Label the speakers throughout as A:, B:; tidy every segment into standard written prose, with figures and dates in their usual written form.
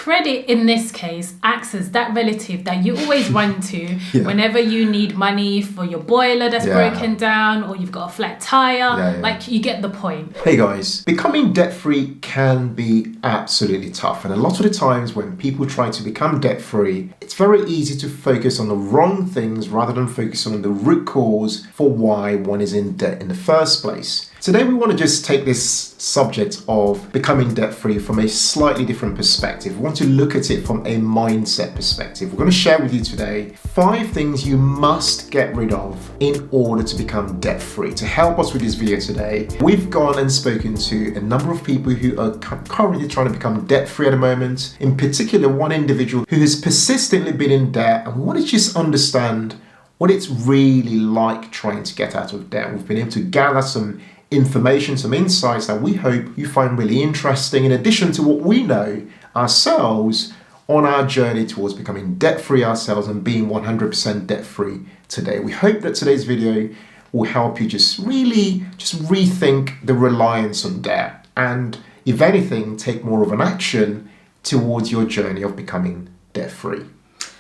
A: credit in this case acts as that relative that you always run to whenever you need money for your boiler that's broken down, or you've got a flat tire. Like, you get the point.
B: Hey guys, becoming debt-free can be absolutely tough. And a lot of the times when people try to become debt-free, it's very easy to focus on the wrong things rather than focus on the root cause for why one is in debt in the first place. Today we want to just take this subject of becoming debt-free from a slightly different perspective. We want to look at it from a mindset perspective. We're going to share with you today 5 things you must get rid of in order to become debt-free. To help us with this video today, we've gone and spoken to a number of people who are currently trying to become debt-free at the moment. In particular, one individual who has persistently been in debt, and we want to just understand what it's really like trying to get out of debt. We've been able to gather some information, some insights that we hope you find really interesting, in addition to what we know ourselves on our journey towards becoming debt-free ourselves and being 100% debt-free today. We hope that today's video will help you just rethink the reliance on debt, and if anything, take more of an action towards your journey of becoming debt-free.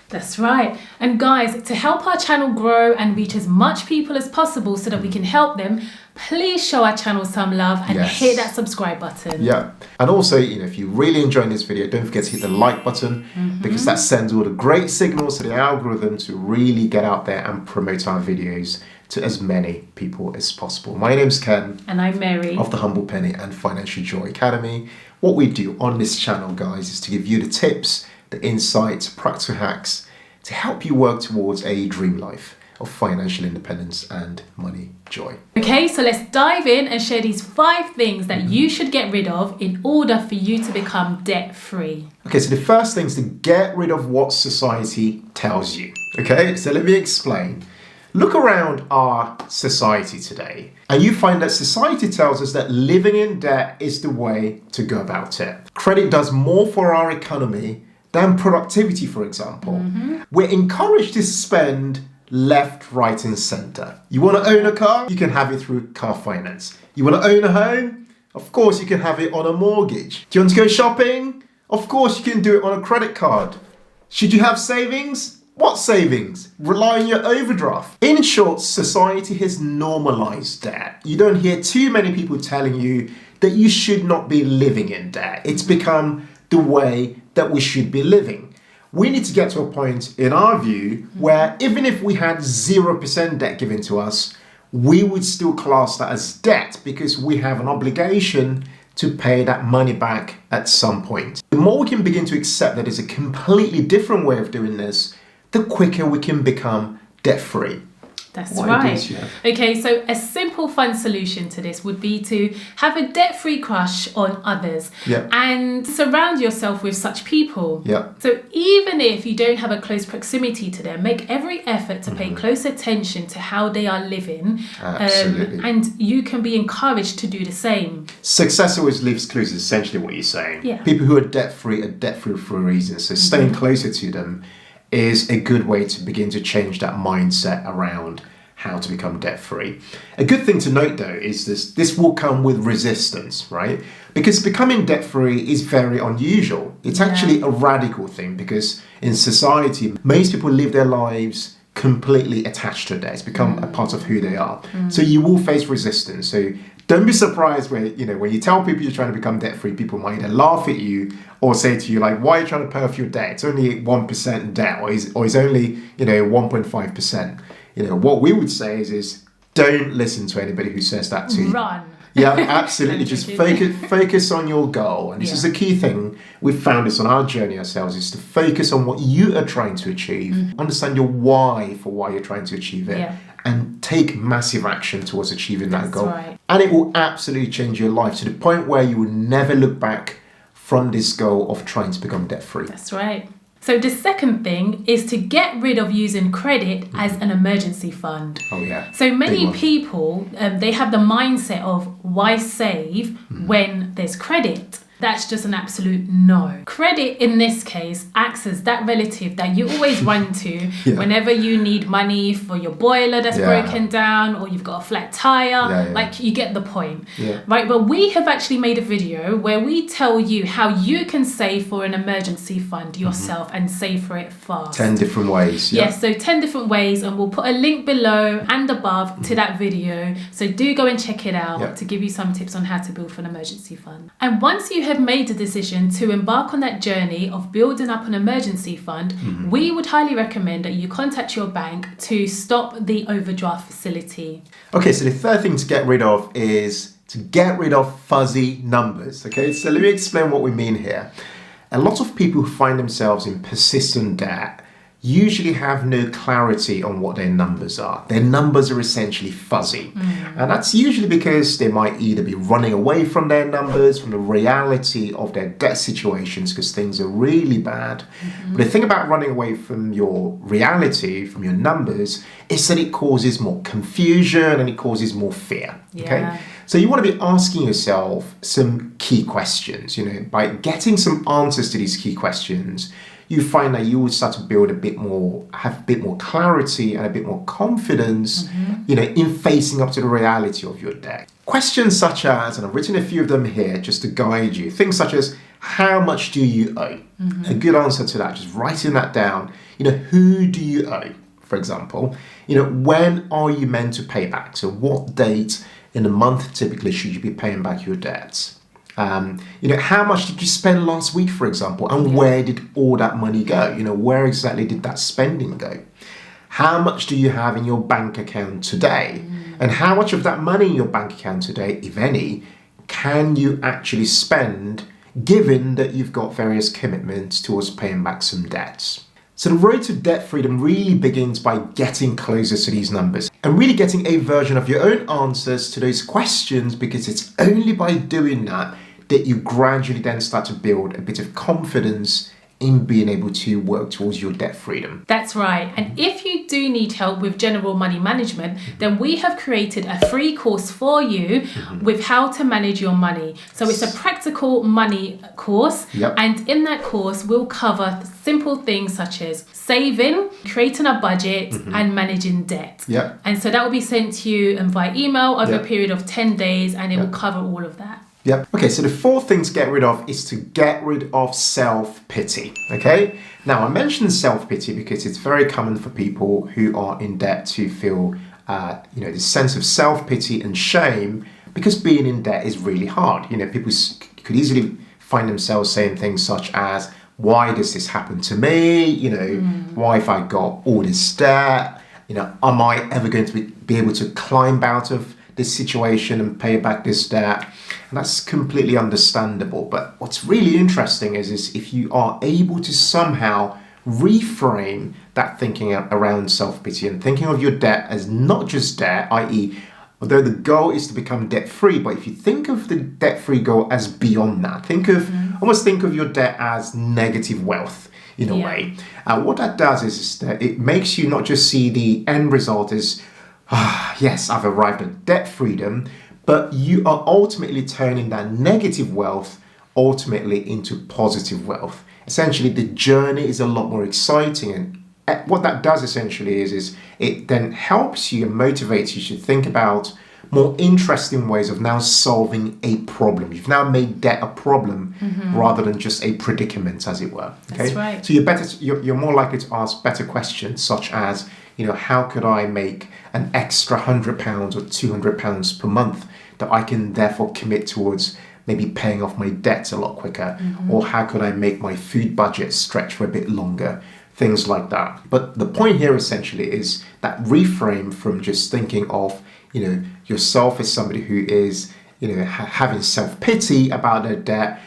A: That's right. And guys, to help our channel grow and reach as much people as possible so that we can help them, please show our channel some love and hit that subscribe button.
B: Yeah. And also, if you're really enjoying this video, don't forget to hit the like button, because that sends all the great signals to the algorithm to really get out there and promote our videos to as many people as possible. My name's Ken.
A: And I'm Mary.
B: Of the Humble Penny and Financial Joy Academy. What we do on this channel, guys, is to give you the tips, the insights, practical hacks to help you work towards a dream life of financial independence and money joy.
A: Okay, so let's dive in and share these 5 things that you should get rid of in order for you to become debt-free.
B: Okay, so the first thing is to get rid of what society tells you. Okay, so let me explain. Look around our society today, and you find that society tells us that living in debt is the way to go about it. Credit does more for our economy than productivity, for example. We're encouraged to spend left, right, and center. You want to own a car? You can have it through car finance. You want to own a home? Of course, you can have it on a mortgage. Do you want to go shopping? Of course, you can do it on a credit card. Should you have savings? What savings? Rely on your overdraft. In short, society has normalized debt. You don't hear too many people telling you that you should not be living in debt. It's become the way that we should be living. We need to get to a point, in our view, where even if we had 0% debt given to us, we would still class that as debt, because we have an obligation to pay that money back at some point. The more we can begin to accept that it's a completely different way of doing this, the quicker we can become debt-free.
A: That's right. Okay, so a simple, fun solution to this would be to have a debt-free crush on others and surround yourself with such people. So even if you don't have a close proximity to them, make every effort to pay close attention to how they are living. And you can be encouraged to do the same.
B: Success always leaves clues, is essentially what you're saying. People who are debt-free for a reason. So staying closer to them is a good way to begin to change that mindset around how to become debt-free. A good thing to note though is this will come with resistance, right? Because becoming debt-free is very unusual. It's actually a radical thing, because in society, most people live their lives completely attached to debt. It's become a part of who they are. So you will face resistance. So don't be surprised when you tell people you're trying to become debt-free, people might either laugh at you or say to you, like, why are you trying to pay off your debt? It's only 1% debt, or is only 1.5%. What we would say is don't listen to anybody who says that to you.
A: Run.
B: Yeah, absolutely. Just focus on your goal. And this is a key thing. We've found this on our journey ourselves, is to focus on what you are trying to achieve. Understand your why for why you're trying to achieve it. And take massive action towards achieving that goal.
A: Right.
B: And it will absolutely change your life to the point where you will never look back from this goal of trying to become debt-free.
A: That's right. So the second thing is to get rid of using credit as an emergency fund.
B: Oh yeah.
A: So many people, they have the mindset of why save when there's credit. That's just an absolute no. Credit in this case acts as that relative that you always run to whenever you need money for your boiler that's broken down, or you've got a flat tire. Like, you get the point, right? But we have actually made a video where we tell you how you can save for an emergency fund yourself and save for it fast.
B: 10 different ways.
A: Yes, so 10 different ways, and we'll put a link below and above to that video. So do go and check it out to give you some tips on how to build for an emergency fund. And once you have made the decision to embark on that journey of building up an emergency fund, we would highly recommend that you contact your bank to stop the overdraft facility.
B: Okay, so the third thing to get rid of is to get rid of fuzzy numbers. Okay, so let me explain what we mean here. A lot of people who find themselves in persistent debt usually have no clarity on what their numbers are. Their numbers are essentially fuzzy. And that's usually because they might either be running away from their numbers, from the reality of their debt situations, because things are really bad. But the thing about running away from your reality, from your numbers, is that it causes more confusion and it causes more fear. Okay? So you want to be asking yourself some key questions. You know, by getting some answers to these key questions, you find that you will start to build have a bit more clarity and a bit more confidence, you know, in facing up to the reality of your debt. Questions such as, and I've written a few of them here just to guide you, things such as, how much do you owe? A good answer to that, just writing that down. You know, who do you owe, for example? You know, when are you meant to pay back? So what date in the month typically should you be paying back your debts? You know, how much did you spend last week, for example, and where did all that money go? You know, where exactly did that spending go? How much do you have in your bank account today? And how much of that money in your bank account today, if any, can you actually spend, given that you've got various commitments towards paying back some debts? So the road to debt freedom really begins by getting closer to these numbers and really getting a version of your own answers to those questions, because it's only by doing that that you gradually then start to build a bit of confidence in being able to work towards your debt freedom.
A: That's right. And if you do need help with general money management, then we have created a free course for you with how to manage your money. So it's a practical money course. And in that course, we'll cover simple things such as saving, creating a budget, and managing debt. And so that will be sent to you via email over a period of 10 days, and it will cover all of that.
B: Okay, so the fourth thing to get rid of is to get rid of self-pity. Okay, now I mentioned self-pity because it's very common for people who are in debt to feel, you know, this sense of self-pity and shame, because being in debt is really hard. You know, people could easily find themselves saying things such as, why does this happen to me? You know, why have I got all this debt? You know, am I ever going to be able to climb out of this situation and pay back this debt? And that's completely understandable. But what's really interesting is if you are able to somehow reframe that thinking around self-pity and thinking of your debt as not just debt, i.e., although the goal is to become debt-free, but if you think of the debt-free goal as beyond that, almost think of your debt as negative wealth in a way. What that does is that it makes you not just see the end result as, yes, I've arrived at debt freedom, but you are ultimately turning that negative wealth ultimately into positive wealth. Essentially, the journey is a lot more exciting, and what that does essentially is it then helps you and motivates you to think about more interesting ways of now solving a problem. You've now made debt a problem rather than just a predicament, as it were. Okay?
A: That's right.
B: So you're more likely to ask better questions, such as, you know, how could I make an extra £100 or £200 per month that I can therefore commit towards maybe paying off my debts a lot quicker? Or how could I make my food budget stretch for a bit longer? Things like that. But the point here essentially is that reframe from just thinking of, you know, yourself as somebody who is, you know, having self-pity about their debt,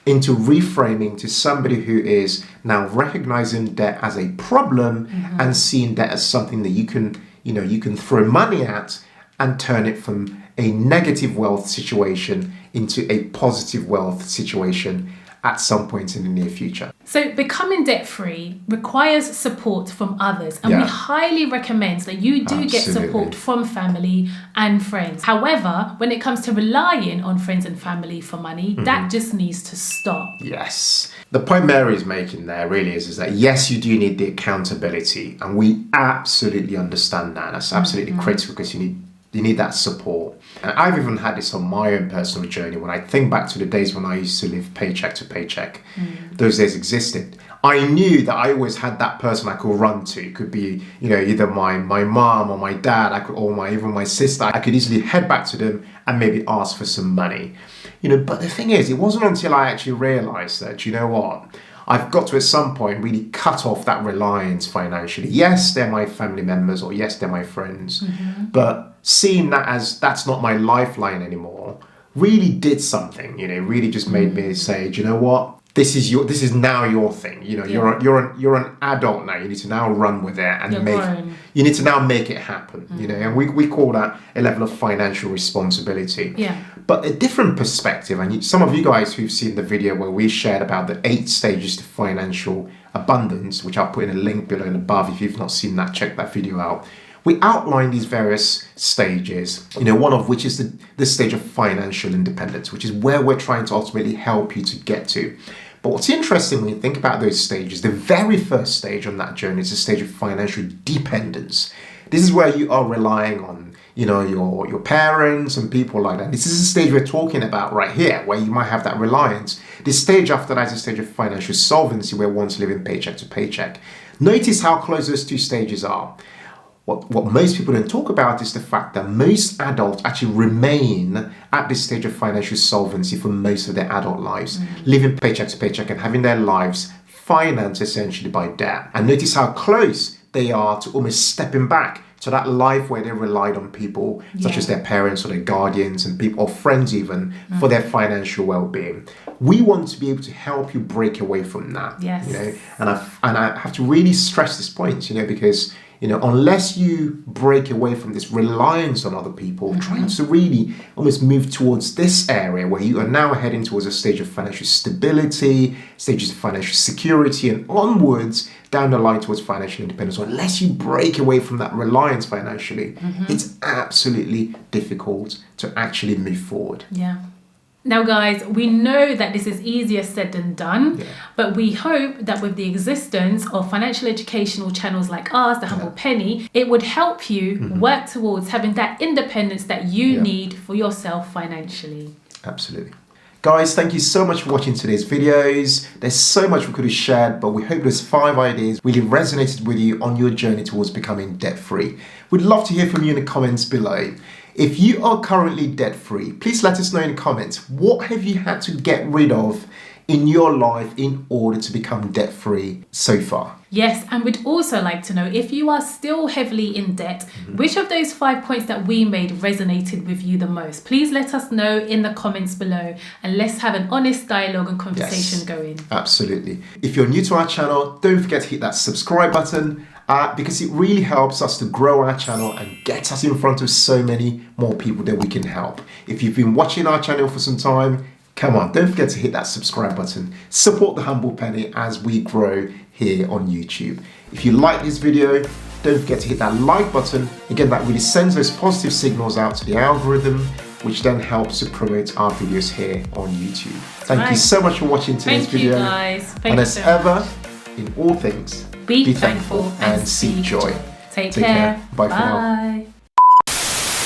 B: into reframing to somebody who is now recognizing debt as a problem and seeing debt as something that you can throw money at and turn it from a negative wealth situation into a positive wealth situation at some point in the near future.
A: So becoming debt-free requires support from others, and we highly recommend that you do get support from family and friends. However, when it comes to relying on friends and family for money, that just needs to stop.
B: Yes. The point Mary is making there really is that yes, you do need the accountability, and we absolutely understand that. That's absolutely critical, because you need that support. And I've even had this on my own personal journey. When I think back to the days when I used to live paycheck to paycheck, those days existed. I knew that I always had that person I could run to. It could be, either my mom or my dad, even my sister. I could easily head back to them and maybe ask for some money. But the thing is, it wasn't until I actually realized that, I've got to at some point really cut off that reliance financially. Yes, they're my family members, or yes, they're my friends. But seeing that as that's not my lifeline anymore really did something, really just made me say, do you know what? This is now your thing. You're an adult now. You need to now run with it and you need to now make it happen. And we call that a level of financial responsibility.
A: Yeah.
B: But a different perspective, and some of you guys who've seen the video where we shared about the 8 stages to financial abundance, which I'll put in a link below and above. If you've not seen that, check that video out. We outline these various stages, one of which is the stage of financial independence, which is where we're trying to ultimately help you to get to. But what's interesting when you think about those stages, the very first stage on that journey is the stage of financial dependence. This is where you are relying on, your parents and people like that. This is the stage we're talking about right here, where you might have that reliance. The stage after that is the stage of financial solvency, where one's living paycheck to paycheck. Notice how close those 2 stages are. What most people don't talk about is the fact that most adults actually remain at this stage of financial solvency for most of their adult lives, living paycheck to paycheck and having their lives financed essentially by debt. And notice how close they are to almost stepping back to that life where they relied on people such as their parents or their guardians and people or friends even for their financial well-being. We want to be able to help you break away from that.
A: Yes.
B: And I have to really stress this point, because unless you break away from this reliance on other people, trying to really almost move towards this area where you are now heading towards a stage of financial stability, stages of financial security, and onwards down the line towards financial independence. So unless you break away from that reliance financially, it's absolutely difficult to actually move forward.
A: Yeah. Now, guys, we know that this is easier said than done, but we hope that with the existence of financial educational channels like ours, The Humble Penny, it would help you work towards having that independence that you need for yourself financially.
B: Absolutely. Guys, thank you so much for watching today's videos. There's so much we could have shared, but we hope those 5 ideas really resonated with you on your journey towards becoming debt-free. We'd love to hear from you in the comments below. If you are currently debt-free, please let us know in the comments, what have you had to get rid of in your life in order to become debt-free so far?
A: Yes, and we'd also like to know, if you are still heavily in debt, which of those 5 points that we made resonated with you the most? Please let us know in the comments below, and let's have an honest dialogue and conversation going.
B: Absolutely. If you're new to our channel, don't forget to hit that subscribe button, because it really helps us to grow our channel and get us in front of so many more people that we can help. If you've been watching our channel for some time, come on, don't forget to hit that subscribe button. Support The Humble Penny as we grow here on YouTube. If you like this video, don't forget to hit that like button. Again, that really sends those positive signals out to the algorithm, which then helps to promote our videos here on YouTube. Thank you so much for watching today's video.
A: Thank you, guys.
B: And as ever, in all things,
A: be thankful and seek joy. Take care.
B: Bye for now.